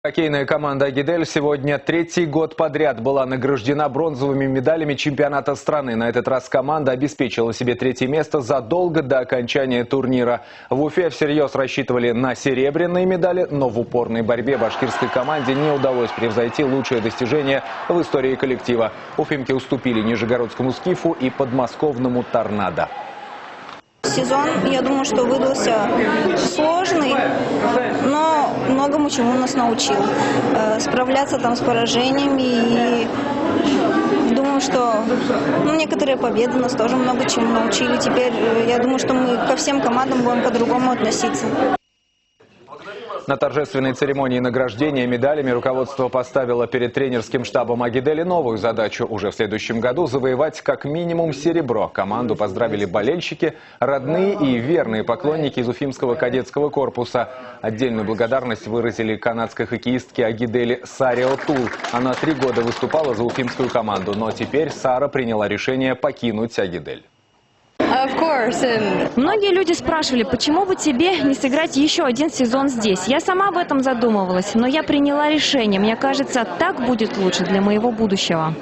Хоккейная команда «Агидель» сегодня третий год подряд была награждена бронзовыми медалями чемпионата страны. На этот раз команда обеспечила себе третье место задолго до окончания турнира. В Уфе всерьез рассчитывали на серебряные медали, но в упорной борьбе башкирской команде не удалось превзойти лучшее достижение в истории коллектива. Уфимки уступили Нижегородскому «Скифу» и подмосковному «Торнадо». Сезон, я думаю, что выдался сложный, но многому чему нас научил. Справляться там с поражениями, и думаю, что некоторые победы нас тоже много чему научили. Теперь я думаю, что мы ко всем командам будем по-другому относиться. На торжественной церемонии награждения медалями руководство поставило перед тренерским штабом «Агидели» новую задачу – уже в следующем году завоевать как минимум серебро. Команду поздравили болельщики, родные и верные поклонники из Уфимского кадетского корпуса. Отдельную благодарность выразили канадской хоккеистке «Агидели» Саре Отул. Она 3 года выступала за уфимскую команду, но теперь Сара приняла решение покинуть «Агидель». Многие люди спрашивали, почему бы тебе не сыграть еще один сезон здесь. Я сама об этом задумывалась, но я приняла решение. Мне кажется, так будет лучше для моего будущего.